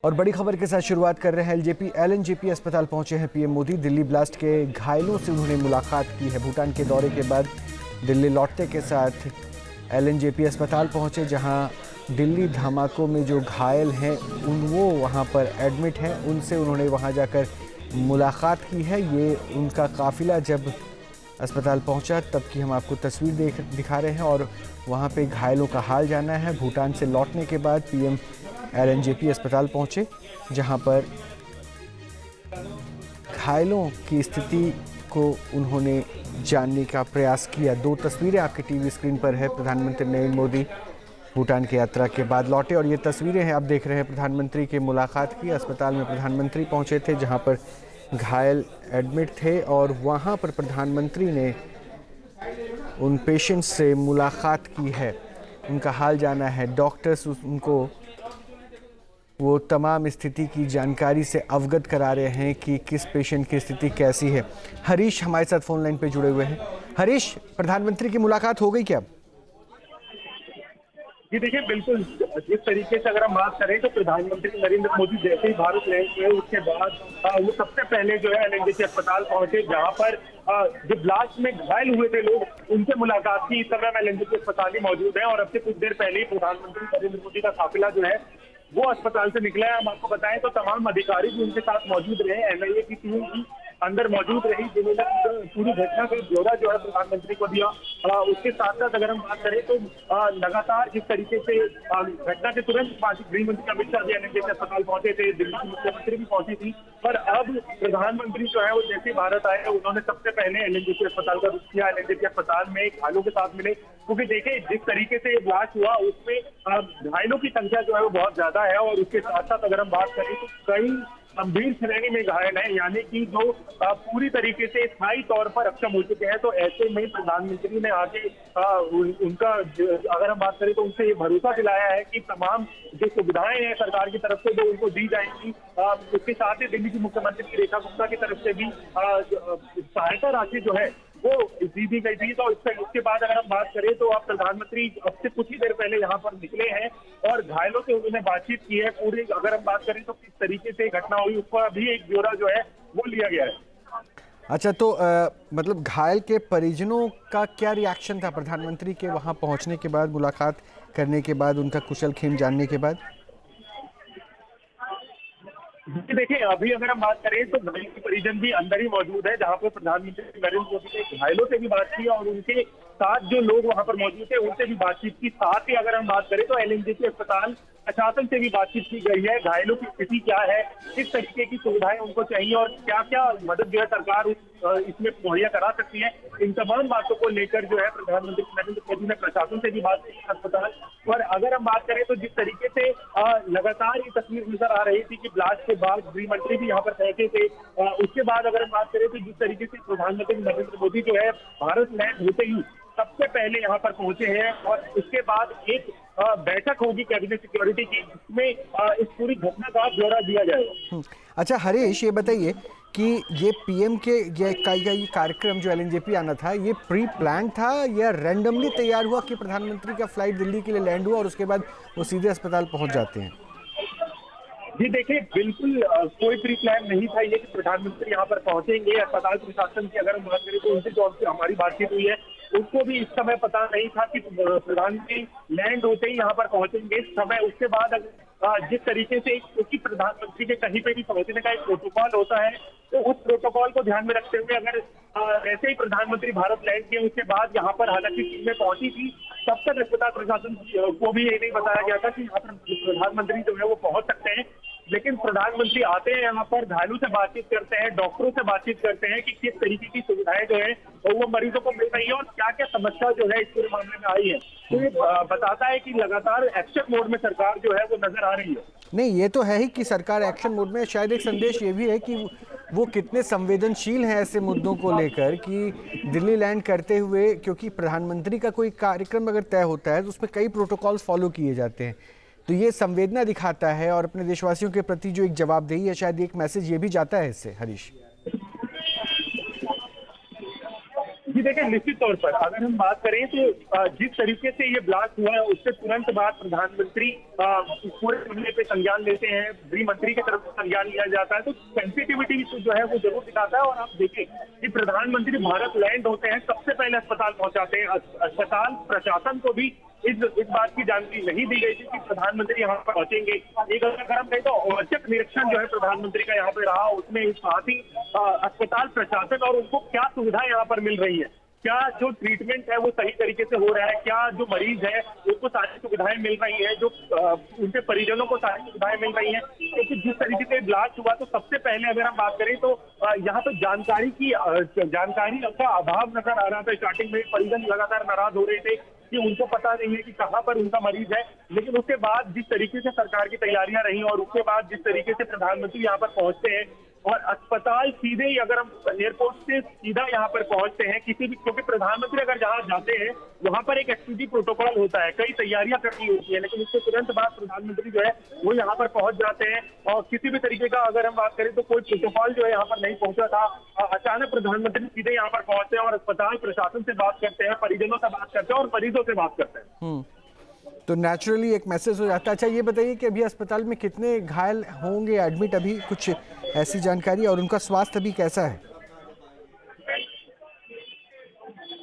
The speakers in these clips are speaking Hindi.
और बड़ी खबर के साथ शुरुआत कर रहे हैं। एलएनजेपी अस्पताल पहुंचे हैं पीएम मोदी। दिल्ली ब्लास्ट के घायलों से उन्होंने मुलाकात की है। भूटान के दौरे के बाद दिल्ली लौटने के साथ एलएनजेपी अस्पताल पहुंचे, जहां दिल्ली धमाकों में जो घायल हैं वो वहां पर एडमिट हैं। उनसे उन्होंने वहां जाकर मुलाकात की है। ये उनका काफिला जब अस्पताल पहुंचा तब की हम आपको तस्वीर दिखा रहे हैं और वहां पे घायलों का हाल जाना है। भूटान से लौटने के बाद पीएम एलएनजेपी अस्पताल पहुंचे, जहां पर घायलों की स्थिति को उन्होंने जानने का प्रयास किया। दो तस्वीरें आपके टीवी स्क्रीन पर है। प्रधानमंत्री नरेंद्र मोदी भूटान की यात्रा के बाद लौटे और ये तस्वीरें हैं, आप देख रहे हैं प्रधानमंत्री की मुलाकात की। अस्पताल में प्रधानमंत्री पहुंचे थे, जहां पर घायल एडमिट थे और वहां पर प्रधानमंत्री ने उन पेशेंट्स से मुलाकात की है, उनका हाल जाना है। डॉक्टर्स उनको वो तमाम स्थिति की जानकारी से अवगत करा रहे हैं कि किस पेशेंट की स्थिति कैसी है। हरीश हमारे साथ फोन लाइन पे जुड़े हुए हैं। हरीश, प्रधानमंत्री की मुलाकात हो गई क्या? जी देखिए, बिल्कुल जिस तरीके से अगर हम बात करें तो प्रधानमंत्री नरेंद्र मोदी जैसे ही भारत लैंड हुए उसके बाद वो सबसे पहले जो है एलएनजेपी अस्पताल पहुंचे, जहां पर जो ब्लास्ट में घायल हुए थे लोग उनसे मुलाकात की। इस समय एलएनजेपी अस्पताल ही मौजूद है और अब से कुछ देर पहले ही प्रधानमंत्री नरेंद्र मोदी का काफिला जो है वो अस्पताल से निकला है। हम आपको बताएं तो तमाम अधिकारी भी उनके साथ मौजूद रहे। एनआईए की टीम भी अंदर मौजूद रही, जिन्होंने पूरी घटना का ब्यौरा जो है प्रधानमंत्री को दिया। उसके साथ साथ अगर हम बात करें तो लगातार जिस तरीके से घटना के तुरंत बाद गृह मंत्री अमित शाह भी एलएनजेपी अस्पताल पहुंचे थे, दिल्ली की मुख्यमंत्री भी पहुंची थी, पर अब प्रधानमंत्री जो है वो जैसे भारत आए उन्होंने सबसे पहले एलएनजेपी अस्पताल का रुख किया। एलएनजेपी अस्पताल में घायलों के साथ मिले, क्योंकि देखिए जिस तरीके से ब्लास्ट हुआ उसमें घायलों की संख्या जो है वो बहुत ज्यादा है और उसके साथ साथ अगर हम बात करें तो कई गंभीर श्रेणी में घायल है, यानी कि जो पूरी तरीके से स्थायी तौर पर अक्षम हो चुके हैं। तो ऐसे में प्रधानमंत्री ने आगे उनका अगर हम बात करें तो उनसे ये भरोसा दिलाया है कि तमाम जो सुविधाएं हैं सरकार की तरफ से वो उनको दी जाएंगी। इसके साथ ही दिल्ली की मुख्यमंत्री रेखा गुप्ता की तरफ से भी सहायता राशि जो है वो दी गई थी। तो इसके बाद अगर हम बात करें तो अब प्रधानमंत्री अब से कुछ ही देर पहले यहाँ पर निकले हैं और घायलों से उन्होंने बातचीत की है। पूरी अगर हम बात करें तो किस तरीके से घटना हुई उसका भी एक ब्यौरा जो है वो लिया गया है। अच्छा, तो मतलब घायल के परिजनों का क्या रिएक्शन था प्रधानमंत्री के वहां पहुंचने के बाद, मुलाकात करने के बाद, उनका कुशल क्षेम जानने के बाद? देखिए, अभी अगर हम बात करें तो घायल के परिजन भी अंदर ही मौजूद है, जहां पर प्रधानमंत्री नरेंद्र मोदी ने घायलों से भी बात की और उनके साथ जो लोग वहां पर मौजूद थे उनसे भी बातचीत की। साथ ही अगर हम बात करें तो एलएनजेपी अस्पताल प्रशासन से भी बातचीत की गई है। घायलों की स्थिति क्या है, किस तरीके की सुविधाएं उनको चाहिए और क्या क्या मदद जो है सरकार इसमें मुहैया करा सकती है, इन तमाम बातों को लेकर जो है प्रधानमंत्री नरेंद्र मोदी ने प्रशासन से भी बात की अस्पताल। और अगर हम बात करें तो जिस तरीके से लगातार ये तस्वीर नजर आ रही थी कि ब्लास्ट के बाद गृह मंत्री भी यहाँ पर पहुंचे थे, उसके बाद अगर हम बात करें तो जिस तरीके से प्रधानमंत्री नरेंद्र मोदी जो है भारत लैंड होते ही सबसे पहले यहाँ पर पहुंचे हैं और उसके बाद एक बैठक होगी कैबिनेट सिक्योरिटी की, जिसमें इस पूरी घटना का ब्यौरा दिया जाएगा। अच्छा हरीश, ये बताइए कि ये पीएम के ये कार्यक्रम जो एलएनजेपी आना था, ये प्री प्लान था या रैंडमली तैयार हुआ कि प्रधानमंत्री का फ्लाइट दिल्ली के लिए लैंड हुआ और उसके बाद वो सीधे अस्पताल पहुंच जाते हैं? जी देखिए, बिल्कुल कोई प्री प्लान नहीं था ये कि प्रधानमंत्री यहाँ पर पहुंचेंगे। अस्पताल प्रशासन की अगर हम बात करें तो उनसे जो हमारी बातचीत हुई है उसको भी इस समय पता नहीं था कि प्रधानमंत्री लैंड होते ही यहाँ पर पहुंचेंगे। इस समय उसके बाद जिस तरीके से क्योंकि प्रधानमंत्री के कहीं पे भी पहुंचने का एक प्रोटोकॉल होता है, तो उस प्रोटोकॉल को ध्यान में रखते हुए अगर ऐसे ही प्रधानमंत्री भारत लैंड किए उसके बाद यहाँ पर हालांकि टीमें पहुंची थी, तब तक अस्पताल प्रशासन को भी ये नहीं बताया गया था कि यहाँ पर प्रधानमंत्री जो है वो पहुंच सकते हैं। लेकिन प्रधानमंत्री आते हैं यहाँ पर, घायलों से बातचीत करते हैं, डॉक्टरों से बातचीत करते हैं कि किस तरीके की सुविधाएं जो है वो मरीजों को मिल रही है और क्या क्या समस्या जो है इस पूरे मामले में आई है। तो ये बताता है कि लगातार एक्शन मोड में सरकार जो है वो नजर आ रही है। नहीं, ये तो है ही कि सरकार एक्शन मोड में। शायद एक संदेश ये भी है कि वो कितने संवेदनशील हैं ऐसे मुद्दों को लेकर कि दिल्ली लैंड करते हुए, क्योंकि प्रधानमंत्री का कोई कार्यक्रम अगर तय होता है तो उसमें कई प्रोटोकॉल्स फॉलो किए जाते हैं, तो ये संवेदना दिखाता है और अपने देशवासियों के प्रति जो एक जवाबदेही है, शायद एक मैसेज ये भी जाता है इससे। हरीश जी देखिए, निश्चित तौर पर अगर हम बात करें तो जिस तरीके से ये ब्लास्ट हुआ है उससे तुरंत बाद प्रधानमंत्री इस पूरे मामले पे संज्ञान लेते हैं, गृह मंत्री की तरफ से संज्ञान लिया जाता है, तो सेंसिटिविटी जो है वो जरूर दिखाता है। और आप देखिए कि प्रधानमंत्री भारत लैंड होते हैं, सबसे पहले अस्पताल पहुंचाते हैं। अस्पताल प्रशासन को भी इस बात की जानकारी नहीं दी गई थी कि प्रधानमंत्री यहाँ पर पहुंचेंगे। एक अगर हम कहें तो औचक निरीक्षण जो है प्रधानमंत्री का यहाँ पे रहा, उसमें साथ ही अस्पताल प्रशासन और उनको क्या सुविधा यहाँ पर मिल रही है, क्या जो ट्रीटमेंट है वो सही तरीके से हो रहा है, क्या जो मरीज है उनको सारी सुविधाएं मिल रही है, जो उनके परिजनों को सारी सुविधाएं मिल रही हैं। क्योंकि जिस तरीके से ब्लास्ट हुआ तो सबसे पहले अगर हम बात करें तो यहाँ पर जानकारी का अभाव नजर आ रहा था। स्टार्टिंग में परिजन लगातार नाराज हो रहे थे कि उनको पता नहीं है कि कहाँ पर उनका मरीज है, लेकिन उसके बाद जिस तरीके से सरकार की तैयारियां रही और उसके बाद जिस तरीके से प्रधानमंत्री यहाँ पर पहुंचते हैं और अस्पताल सीधे ही, अगर हम एयरपोर्ट से सीधा यहाँ पर पहुंचते हैं किसी भी, क्योंकि प्रधानमंत्री अगर जहाँ जाते हैं वहां पर एक एसपीजी प्रोटोकॉल होता है, कई तैयारियां करनी होती है, लेकिन उसके तुरंत बाद प्रधानमंत्री जो है वो यहाँ पर पहुंच जाते हैं और किसी भी तरीके का अगर हम बात करें तो कोई प्रोटोकॉल जो है यहाँ पर नहीं पहुंचा था। अचानक प्रधानमंत्री सीधे यहाँ पर पहुंचते हैं और अस्पताल प्रशासन से बात करते हैं, परिजनों से बात करते हैं और मरीजों से बात करते हैं। तो नेचुरली एक मैसेज हो जाता है। अच्छा, ये बताइए कि अभी अस्पताल में कितने घायल होंगे एडमिट, अभी कुछ ऐसी जानकारी, और उनका स्वास्थ्य अभी कैसा है?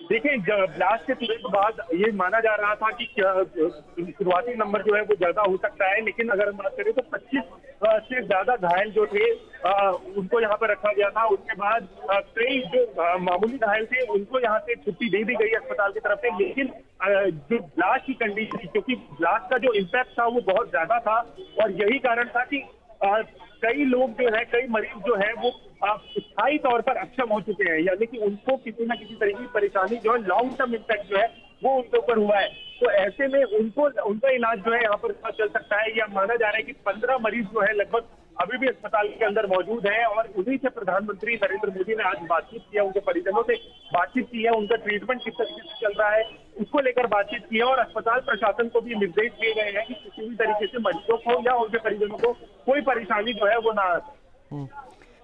देखिए, ब्लास्ट के तुरंत बाद ये माना जा रहा था कि शुरुआती नंबर जो है वो ज्यादा हो सकता है, लेकिन अगर हम बात करें तो 25 से ज्यादा घायल जो थे उनको यहाँ पर रखा गया था। उसके बाद कई जो मामूली घायल थे उनको यहाँ से छुट्टी दे दी गई अस्पताल की तरफ से, लेकिन जो ब्लास्ट की कंडीशन, क्योंकि ब्लास्ट का जो इम्पैक्ट था वो बहुत ज्यादा था और यही कारण था कि कई लोग जो है, कई मरीज जो है वो स्थायी तौर पर अक्षम हो चुके हैं, यानी कि उनको किसी न किसी तरीके की परेशानी जो है, लॉन्ग टर्म इम्पैक्ट जो है वो उनके ऊपर हुआ है। तो ऐसे में उनका इलाज जो है यहाँ पर चल सकता है। यह माना जा रहा है कि 15 मरीज जो है लगभग अभी भी अस्पताल के अंदर मौजूद है और उन्हीं से प्रधानमंत्री नरेंद्र मोदी ने आज बातचीत किया, उनके परिजनों से बातचीत की है, उनका ट्रीटमेंट किस तरीके से चल रहा है उसको लेकर बातचीत की है और अस्पताल प्रशासन को भी निर्देश दिए गए हैं कि किसी भी तरीके से मरीजों को या उनके परिजनों को कोई परेशानी जो है वो ना आए।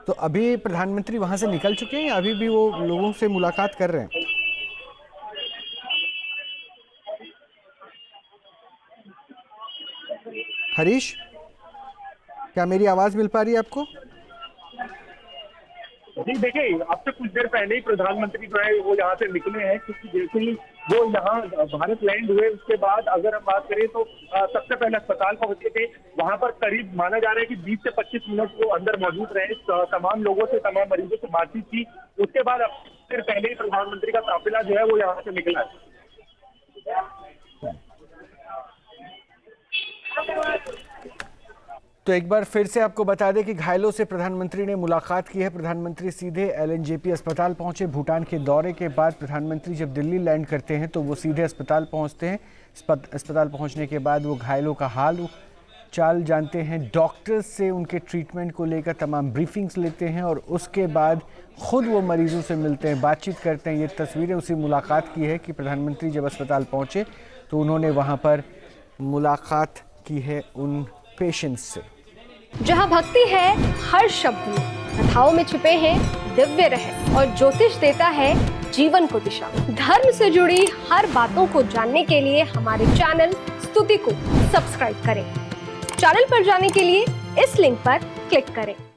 तो अभी प्रधानमंत्री वहां से निकल चुके हैं या अभी भी वो लोगों से मुलाकात कर रहे हैं? हरीश, क्या मेरी आवाज मिल पा रही है आपको? जी देखिए, अब से कुछ देर पहले ही प्रधानमंत्री जो है वो यहाँ से निकले हैं, क्योंकि जैसे ही वो यहाँ भारत लैंड हुए उसके बाद अगर हम बात करें तो सबसे पहले अस्पताल पहुंचे थे। वहां पर करीब माना जा रहा है कि 20 से 25 मिनट वो अंदर मौजूद रहे, तमाम लोगों से, तमाम मरीजों से बातचीत की। उसके बाद अब देर पहले ही प्रधानमंत्री का काफिला जो है वो यहाँ से निकला है। तो एक बार फिर से आपको बता दें कि घायलों से प्रधानमंत्री ने मुलाकात की है। प्रधानमंत्री सीधे LNJP अस्पताल पहुंचे। भूटान के दौरे के बाद प्रधानमंत्री जब दिल्ली लैंड करते हैं तो वो सीधे अस्पताल पहुंचते हैं। अस्पताल पहुंचने के बाद वो घायलों का हाल चाल जानते हैं, डॉक्टर्स से उनके ट्रीटमेंट को लेकर तमाम ब्रीफिंग्स लेते हैं और उसके बाद खुद वो मरीजों से मिलते हैं, बातचीत करते हैं। ये तस्वीरें उसी मुलाकात की है कि प्रधानमंत्री जब अस्पताल पहुंचे तो उन्होंने वहाँ पर मुलाकात की है उन पेशेंट्स से। जहाँ भक्ति है हर शब्द में, कथाओं में छुपे हैं दिव्य रहस्य और ज्योतिष देता है जीवन को दिशा। धर्म से जुड़ी हर बातों को जानने के लिए हमारे चैनल स्तुति को सब्सक्राइब करें। चैनल पर जाने के लिए इस लिंक पर क्लिक करें।